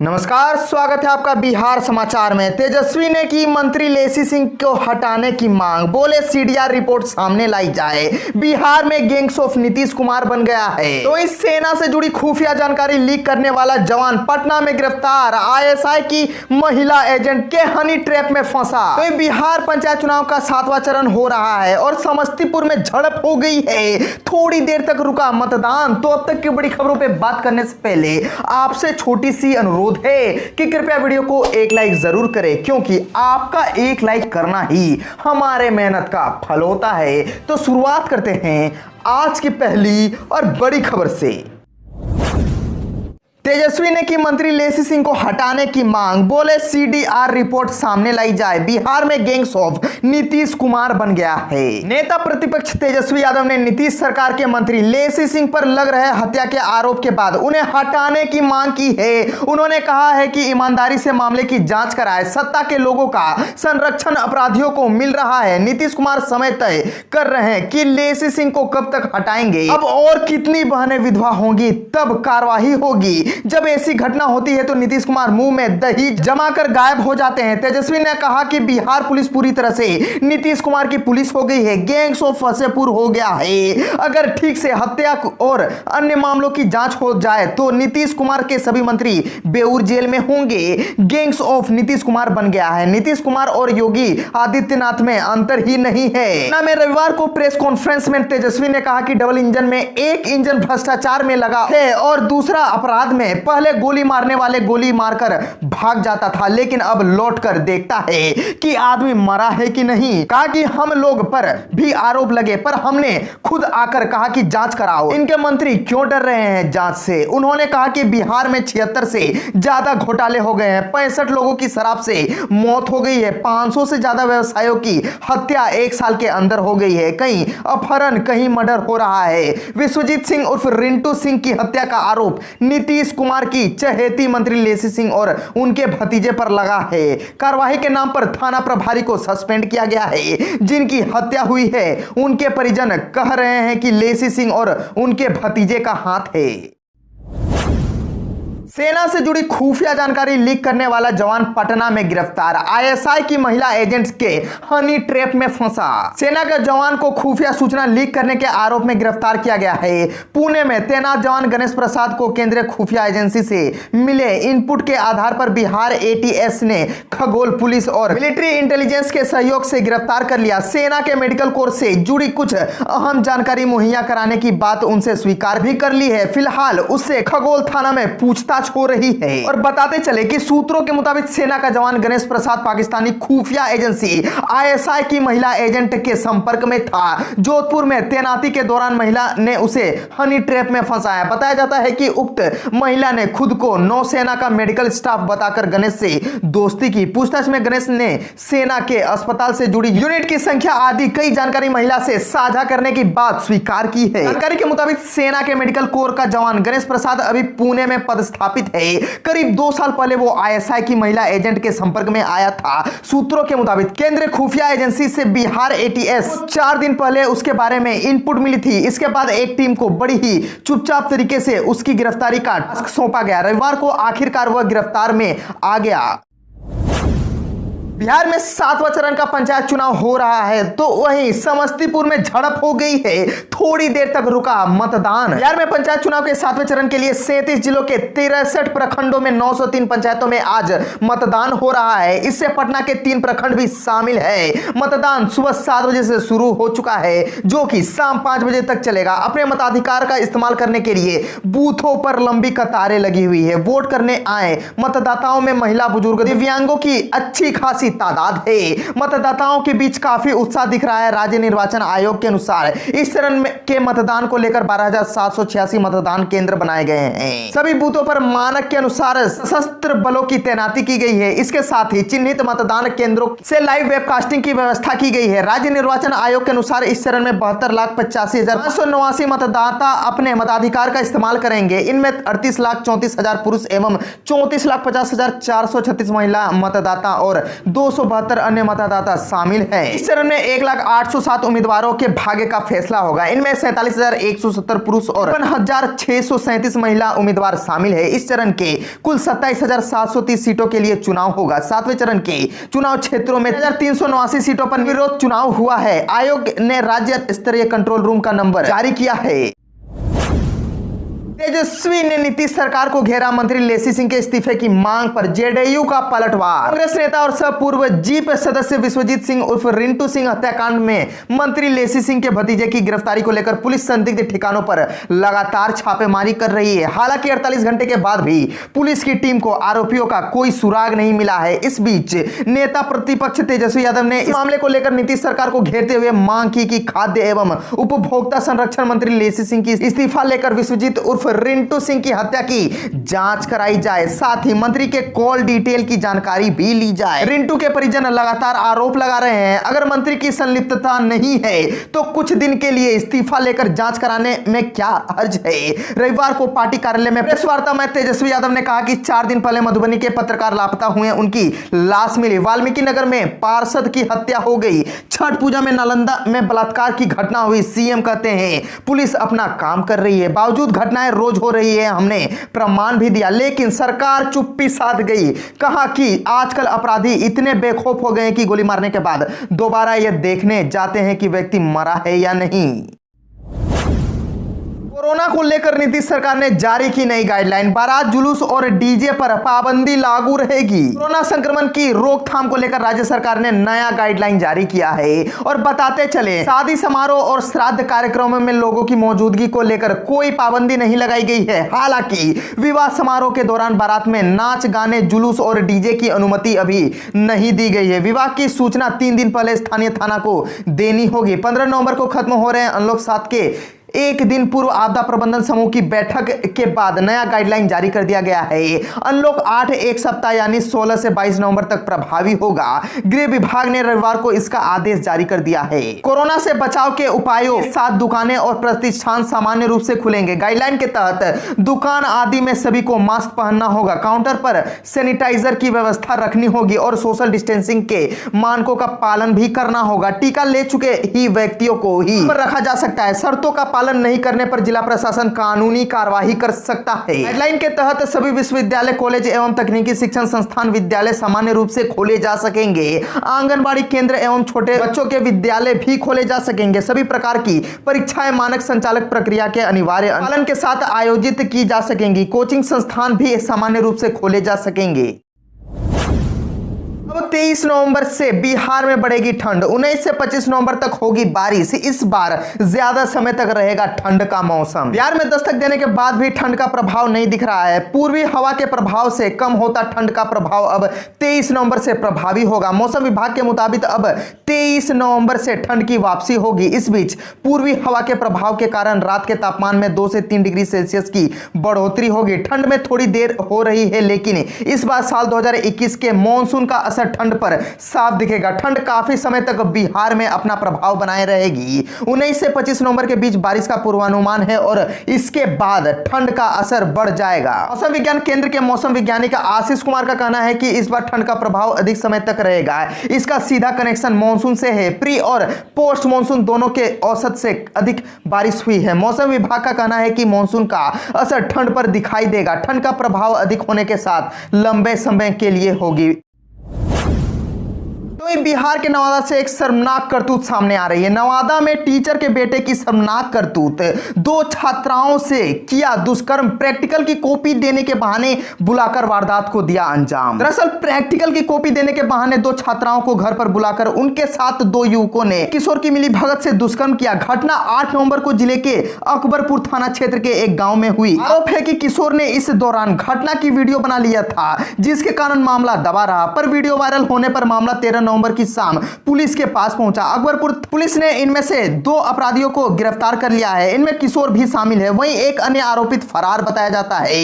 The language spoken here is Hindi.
नमस्कार, स्वागत है आपका बिहार समाचार में। तेजस्वी ने की मंत्री लेसी सिंह को हटाने की मांग, बोले सीडीआर रिपोर्ट सामने लाई जाए। बिहार में गैंग्स ऑफ नीतीश कुमार बन गया है। तो इस सेना से जुड़ी खुफिया जानकारी लीक करने वाला जवान पटना में गिरफ्तार, आईएसआई की महिला एजेंट के हनी ट्रैप में फंसा। तो बिहार पंचायत चुनाव का 7वां चरण हो रहा है और समस्तीपुर में झड़प हो गई है। थोड़ी देर तक रुका मतदान। तो अब तक की बड़ी खबरों पर बात करने से पहले आपसे छोटी सी अनुरोध है कि कृपया वीडियो को एक लाइक जरूर करें, क्योंकि आपका एक लाइक करना ही हमारे मेहनत का फल होता है। तो शुरुआत करते हैं आज की पहली और बड़ी खबर से। तेजस्वी ने की मंत्री लेसी सिंह को हटाने की मांग, बोले सीडीआर रिपोर्ट सामने लाई जाए। बिहार में गैंग्स ऑफ नीतीश कुमार बन गया है। नेता प्रतिपक्ष तेजस्वी यादव ने नीतीश सरकार के मंत्री लेसी सिंह पर लग रहे हत्या के आरोप के बाद उन्हें हटाने की मांग की है। उन्होंने कहा है कि ईमानदारी से मामले की जांच कराए। सत्ता के लोगों का संरक्षण अपराधियों को मिल रहा है। नीतीश कुमार समय तय कर रहे हैं कि लेसी सिंह को कब तक हटाएंगे। अब और कितनी बहनें विधवा होंगी तब कार्रवाई होगी। जब ऐसी घटना होती है तो नीतीश कुमार मुंह में दही जमाकर गायब हो जाते हैं। तेजस्वी ने कहा कि बिहार पुलिस पूरी तरह से नीतीश कुमार की पुलिस हो गई है। गैंग्स ऑफ फतेहपुर हो गया है। अगर ठीक से हत्या और अन्य मामलों की जांच हो जाए तो नीतीश कुमार के सभी मंत्री बेऊर जेल में होंगे। गैंग्स ऑफ नीतीश कुमार बन गया है। नीतीश कुमार और योगी आदित्यनाथ में अंतर ही नहीं है। पटना में रविवार को प्रेस कॉन्फ्रेंस में तेजस्वी ने कहा कि डबल इंजन में एक इंजन भ्रष्टाचार में लगा है और दूसरा अपराध में। पहले गोली मारने वाले गोली मारकर भाग जाता था, लेकिन अब लौटकर देखता है कि आदमी मरा है कि नहीं। कहा कि हम लोग पर भी आरोप लगे, पर हमने खुद आकर कहा कि जांच कराओ। इनके मंत्री क्यों डर रहे हैं जांच से। उन्होंने कहा कि बिहार में 76 से ज्यादा घोटाले हो गए हैं। 65 लोगों की शराब से मौत हो गई है। 500 से ज्यादा व्यवसायियों की हत्या 1 साल के अंदर हो गई है। कहीं अपहरण, कहीं मर्डर हो रहा है। विश्वजीत सिंह उर्फ रिंटू सिंह की हत्या का आरोप नीतीश कुमार की चहेती मंत्री लेसी सिंह और उनके भतीजे पर लगा है। कार्रवाई के नाम पर थाना प्रभारी को सस्पेंड किया गया है। जिनकी हत्या हुई है उनके परिजन कह रहे हैं कि लेसी सिंह और उनके भतीजे का हाथ है। सेना से जुड़ी खुफिया जानकारी लीक करने वाला जवान पटना में गिरफ्तार, आईएसआई की महिला एजेंट के हनी ट्रैप में फंसा। सेना के जवान को खुफिया सूचना लीक करने के आरोप में गिरफ्तार किया गया है। पुणे में तैनात जवान गणेश प्रसाद को केंद्रीय खुफिया एजेंसी से मिले इनपुट के आधार पर बिहार एटीएस ने खगोल पुलिस और मिलिट्री इंटेलिजेंस के सहयोग से गिरफ्तार कर लिया। सेना के मेडिकल कोर्स से जुड़ी कुछ अहम जानकारी मुहैया कराने की बात उनसे स्वीकार भी कर ली है। फिलहाल उससे खगोल थाना में पूछताछ हो रही है। और बताते चले कि सूत्रों के मुताबिक सेना का जवान गणेश प्रसाद पाकिस्तानी खुफिया एजेंसी आईएसआई की महिला एजेंट के संपर्क में था। जोधपुर में तैनाती के दौरान महिला ने उसे हनी ट्रैप में फंसाया। बताया जाता है कि उक्त महिला ने खुद को नौसेना का मेडिकल स्टाफ बताकर गणेश से दोस्ती की। पूछताछ में गणेश ने सेना के अस्पताल से जुड़ी यूनिट की संख्या आदि कई जानकारी महिला से साझा करने की बात स्वीकार की है। जानकारी के मुताबिक सेना के मेडिकल कोर का जवान गणेश प्रसाद अभी पुणे में पदस्थापित है। करीब 2 साल पहले वो आईएसआई की महिला एजेंट के संपर्क में आया था। सूत्रों के मुताबिक केंद्रीय खुफिया एजेंसी से बिहार एटीएस 4 दिन पहले उसके बारे में इनपुट मिली थी। इसके बाद एक टीम को बड़ी ही चुपचाप तरीके से उसकी गिरफ्तारी का टास्क सौंपा गया। रविवार को आखिरकार वह गिरफ्तार में आ गया। बिहार में 7वां चरण का पंचायत चुनाव हो रहा है, तो वहीं समस्तीपुर में झड़प हो गई है। थोड़ी देर तक रुका मतदान। बिहार में पंचायत चुनाव के 7वें चरण के लिए 37 जिलों के 63 प्रखंडों में 903 पंचायतों में आज मतदान हो रहा है। इससे पटना के 3 प्रखंड भी शामिल है। मतदान सुबह 7 बजे से शुरू हो चुका है, जो कि शाम 5 बजे तक चलेगा। अपने मताधिकार का इस्तेमाल करने के लिए बूथों पर लंबी कतारें लगी हुई है। वोट करने आए मतदाताओं में महिला, बुजुर्ग, दिव्यांगों की अच्छी खासी तादाद है। मतदाताओं के बीच काफी उत्साह दिख रहा है। राज्य निर्वाचन आयोग के अनुसार इस चरण के मतदान को लेकर 12,786 मतदान केंद्र बनाए गए हैं। सभी बूथों पर मानक के अनुसार सशस्त्र बलों की तैनाती की गई है। इसके साथ ही चिन्हित मतदान केंद्रों से लाइव वेबकास्टिंग की व्यवस्था की गई है। राज्य निर्वाचन आयोग के अनुसार इस चरण में 72,85,589 मतदाता अपने मताधिकार का इस्तेमाल करेंगे। इनमें 38,34,000 पुरुष एवं 34,50,436 महिला मतदाता और 272 अन्य मतदाता शामिल हैं। इस चरण में 1,0807 उम्मीदवारों के भाग्य का फैसला होगा। इनमें 47,170 पुरुष और 53,637 महिला उम्मीदवार शामिल है। इस चरण के कुल 27,730 सीटों के लिए चुनाव होगा। 7वें चरण के चुनाव क्षेत्रों में 3,389 सीटों पर निर्विरोध चुनाव हुआ है। आयोग ने राज्य स्तरीय कंट्रोल रूम का नंबर जारी किया है। तेजस्वी ने नीतीश सरकार को घेरा, मंत्री लेसी सिंह के इस्तीफे की मांग पर जेडीयू का पलटवार। कांग्रेस नेता और पूर्व जीप सदस्य विश्वजीत सिंह उर्फ रिंटू सिंह हत्याकांड में मंत्री लेसी सिंह के भतीजे की गिरफ्तारी को लेकर पुलिस संदिग्ध ठिकानों पर लगातार छापेमारी कर रही है। हालांकि 48 घंटे के बाद भी पुलिस की टीम को आरोपियों का कोई सुराग नहीं मिला है। इस बीच नेता प्रतिपक्ष तेजस्वी यादव ने इस मामले को लेकर नीतीश सरकार को घेरते हुए मांग की कि खाद्य एवं उपभोक्ता संरक्षण मंत्री लेसी सिंह की इस्तीफा लेकर विश्वजीत उर्फ रिंटू सिंह की हत्या की जांच कराई जाए। साथ ही मंत्री के कॉल डिटेल की जानकारी भी ली जाए। रिंटू के परिजन लगातार आरोप लगा रहे हैं, अगर मंत्री की संलिप्तता नहीं है तो कुछ दिन के लिए इस्तीफा लेकर जांच कराने में क्या हर्ज है। रविवार को पार्टी कार्यालय में प्रेस वार्ता में तेजस्वी यादव ने कहा कि 4 दिन पहले मधुबनी के पत्रकार लापता हुए, उनकी लाश मिली। वाल्मीकि नगर में पार्षद की हत्या हो गई। छठ पूजा में नालंदा में बलात्कार की घटना हुई। सीएम कहते हैं पुलिस अपना काम कर रही है, बावजूद घटनाएं रोज हो रही है। हमने प्रमाण भी दिया, लेकिन सरकार चुप्पी साध गई। कहा कि आजकल अपराधी इतने बेखौफ हो गए हैं कि गोली मारने के बाद दोबारा यह देखने जाते हैं कि व्यक्ति मरा है या नहीं। कोरोना को लेकर नीतीश सरकार ने जारी की नई गाइडलाइन। बारात, जुलूस और डीजे पर पाबंदी लागू रहेगी। कोरोना संक्रमण की रोकथाम को लेकर राज्य सरकार ने नया गाइडलाइन जारी किया है। और बताते चले, शादी समारोह और श्राद्ध कार्यक्रमों में लोगों की मौजूदगी को लेकर कोई पाबंदी नहीं लगाई गई है। हालांकि विवाह समारोह के दौरान बारात में नाच गाने, जुलूस और डीजे की अनुमति अभी नहीं दी गई है। विवाह की सूचना 3 दिन पहले स्थानीय थाना को देनी होगी। 15 नवंबर को खत्म हो रहे हैं अनलॉक 7 के एक दिन पूर्व आपदा प्रबंधन समूह की बैठक के बाद नया गाइडलाइन जारी कर दिया गया है। अनलॉक 8 एक सप्ताह यानी 16 से 22 नवंबर तक प्रभावी होगा। गृह विभाग ने रविवार को इसका आदेश जारी कर दिया है। कोरोना से बचाव के उपायों के साथ दुकानें और प्रतिष्ठान सामान्य रूप से खुलेंगे। गाइडलाइन के तहत दुकान आदि में सभी को मास्क पहनना होगा, काउंटर पर सैनिटाइजर की व्यवस्था रखनी होगी और सोशल डिस्टेंसिंग के मानकों का पालन भी करना होगा। टीका ले चुके ही व्यक्तियों को ही रखा जा सकता है। शर्तों का पालन नहीं करने पर जिला प्रशासन कानूनी कार्रवाई कर सकता है। गाइडलाइन के तहत सभी विश्वविद्यालय, कॉलेज एवं तकनीकी शिक्षण संस्थान, विद्यालय सामान्य रूप से खोले जा सकेंगे। आंगनबाड़ी केंद्र एवं छोटे बच्चों के विद्यालय भी खोले जा सकेंगे। सभी प्रकार की परीक्षाएं मानक संचालक प्रक्रिया के अनिवार्य पालन के साथ आयोजित की जा सकेंगी। कोचिंग संस्थान भी सामान्य रूप से खोले जा सकेंगे। अब 23 नवंबर से बिहार में बढ़ेगी ठंड। 19 से 25 नवंबर तक होगी बारिश। इस बार ज्यादा समय तक रहेगा ठंड का मौसम। बिहार में दस्तक देने के बाद भी ठंड का प्रभाव नहीं दिख रहा है। पूर्वी हवा के प्रभाव से कम होता ठंड का प्रभाव अब 23 नवंबर से प्रभावी होगा। मौसम विभाग के मुताबिक अब 23 नवंबर से ठंड की वापसी होगी। इस बीच पूर्वी हवा के प्रभाव के कारण रात के तापमान में 2 से 3 डिग्री सेल्सियस की बढ़ोतरी होगी। ठंड में थोड़ी देर हो रही है, लेकिन इस बार साल 2021 के मानसून का असर ठंड पर साफ दिखेगा। ठंड काफी समय तक बिहार में अपना प्रभाव बनाए रहेगी। 19 से 25 नवंबर के बीच बारिश का पूर्वानुमान है और इसके बाद ठंड का असर बढ़ जाएगा। मौसम विज्ञान केंद्र के मौसम वैज्ञानिक आशीष कुमार का कहना है कि इस बार ठंड का प्रभाव अधिक समय तक रहेगा। इसका सीधा कनेक्शन मानसून से है। प्री और पोस्ट मानसून दोनों के औसत से अधिक बारिश हुई है। मौसम विभाग का कहना है कि मानसून का असर ठंड पर दिखाई देगा। ठंड का प्रभाव अधिक होने के साथ लंबे समय के लिए होगी। तो बिहार के नवादा से एक शर्मनाक करतूत सामने आ रही है। नवादा में टीचर के बेटे की शर्मनाक करतूत। 2 छात्राओं से किया दुष्कर्म, प्रैक्टिकल की कॉपी देने के बहाने बुलाकर वारदात को दिया अंजाम। दरअसल प्रैक्टिकल की कॉपी देने के बहाने 2 छात्राओं को घर पर बुलाकर उनके साथ 2 युवकों ने किशोर की मिली भगत से दुष्कर्म किया। घटना 8 नवंबर को जिले के अकबरपुर थाना क्षेत्र के एक गांव में हुई। आरोप है कि किशोर ने इस दौरान घटना की वीडियो बना लिया था, जिसके कारण मामला दबा रहा। पर वीडियो वायरल होने पर मामला 13 नवंबर की शाम पुलिस के पास पहुंचा। अकबरपुर पुलिस ने इनमें से 2 अपराधियों को गिरफ्तार कर लिया है। इनमें किशोर भी शामिल है। वहीं एक अन्य आरोपित फरार बताया जाता है।